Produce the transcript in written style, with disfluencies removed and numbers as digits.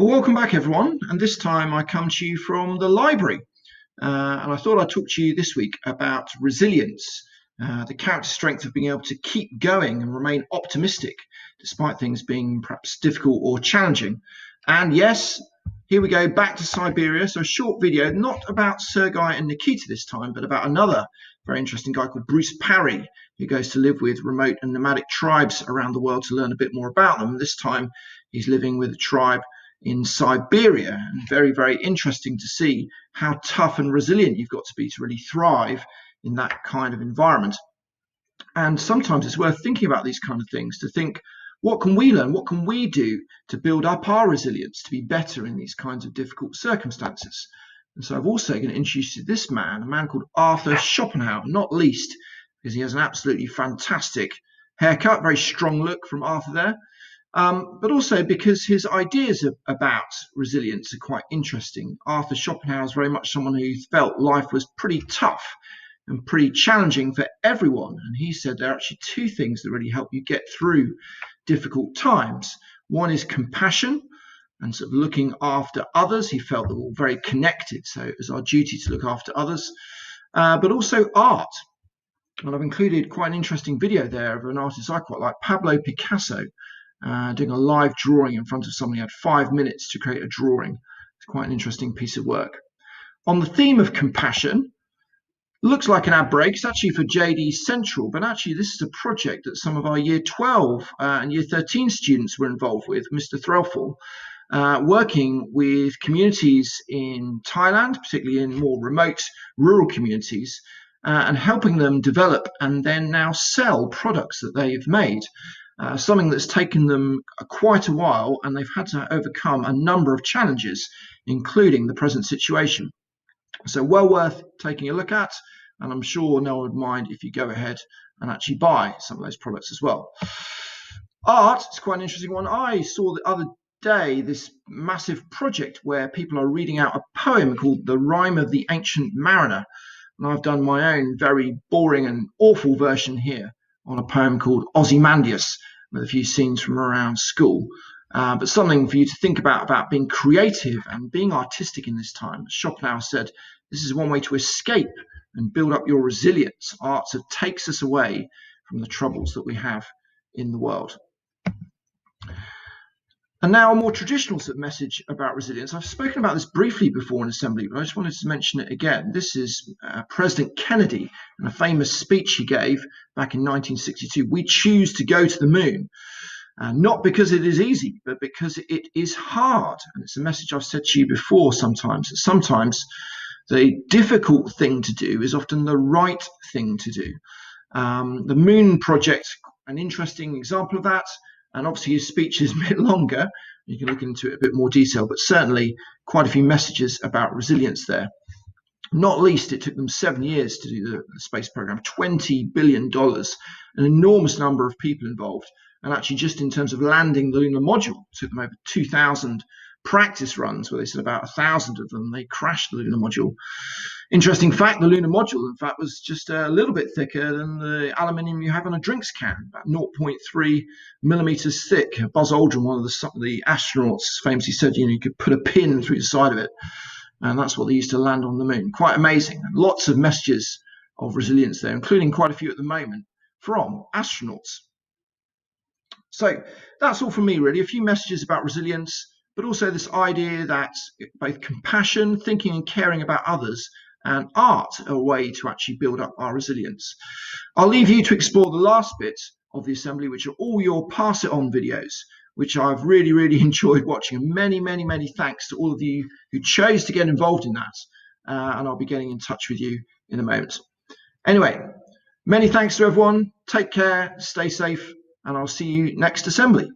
Well, welcome back, everyone. And this time I come to you from the library. And I thought I'd talk to you this week about resilience, the character strength of being able to keep going and remain optimistic despite things being perhaps difficult or challenging. And yes, here we go back to Siberia. So a short video, not about Sergei and Nikita this time, but about another very interesting guy called Bruce Parry, who goes to live with remote and nomadic tribes around the world to learn a bit more about them. This time he's living with a tribe in Siberia, and very, very interesting to see how tough and resilient you've got to be to really thrive in that kind of environment. And sometimes it's worth thinking about these kind of things, to think, what can we learn? What can we do to build up our resilience to be better in these kinds of difficult circumstances? And so I've also going to introduce you to this man, a man called Arthur Schopenhauer, not least because he has an absolutely fantastic haircut, very strong look from Arthur there. But also because his ideas about resilience are quite interesting. Arthur Schopenhauer is very much someone who felt life was pretty tough and pretty challenging for everyone. And he said there are actually two things that really help you get through difficult times. One is compassion and sort of looking after others. He felt that we're all very connected, so it was our duty to look after others. But also art. And I've included quite an interesting video there of an artist I quite like, Pablo Picasso, doing a live drawing in front of somebody who had 5 minutes to create a drawing. It's quite an interesting piece of work. On the theme of compassion, looks like an ad break. It's actually for JD Central, but actually this is a project that some of our Year 12 and Year 13 students were involved with, Mr. Threlfall, working with communities in Thailand, particularly in more remote rural communities, and helping them develop and then now sell products that they've made. Something that's taken them quite a while, and they've had to overcome a number of challenges, including the present situation. So well worth taking a look at, and I'm sure no one would mind if you go ahead and actually buy some of those products as well. Art is quite an interesting one. I saw the other day this massive project where people are reading out a poem called The Rime of the Ancient Mariner, and I've done my own very boring and awful version here on a poem called Ozymandias, with a few scenes from around school. But something for you to think about being creative and being artistic in this time. Schopenhauer said, this is one way to escape and build up your resilience. Art sort of takes us away from the troubles that we have in the world. And now a more traditional sort of message about resilience. I've spoken about this briefly before in Assembly, but I just wanted to mention it again. This is President Kennedy and a famous speech he gave back in 1962. We choose to go to the moon, not because it is easy, but because it is hard. And it's a message I've said to you before sometimes, that sometimes the difficult thing to do is often the right thing to do. The Moon Project, an interesting example of that. And obviously his speech is a bit longer. You can look into it a bit more detail, but certainly quite a few messages about resilience there. Not least, it took them 7 years to do the space program, $20 billion, an enormous number of people involved. And actually just in terms of landing the lunar module, it took them over 2,000 practice runs where they said about 1,000 of them, they crashed the lunar module. Interesting fact, the lunar module, in fact, was just a little bit thicker than the aluminium you have on a drinks can, about 0.3 millimeters thick. Buzz Aldrin, one of the astronauts, famously said, you could put a pin through the side of it. And that's what they used to land on the moon. Quite amazing. And lots of messages of resilience there, including quite a few at the moment from astronauts. So that's all from me, really. A few messages about resilience, but also this idea that both compassion, thinking and caring about others, and art are a way to actually build up our resilience. I'll leave you to explore the last bit of the assembly, which are all your pass it on videos, which I've really, really enjoyed watching. And many, many, many thanks to all of you who chose to get involved in that. And I'll be getting in touch with you in a moment. Anyway, many thanks to everyone. Take care, stay safe, and I'll see you next assembly.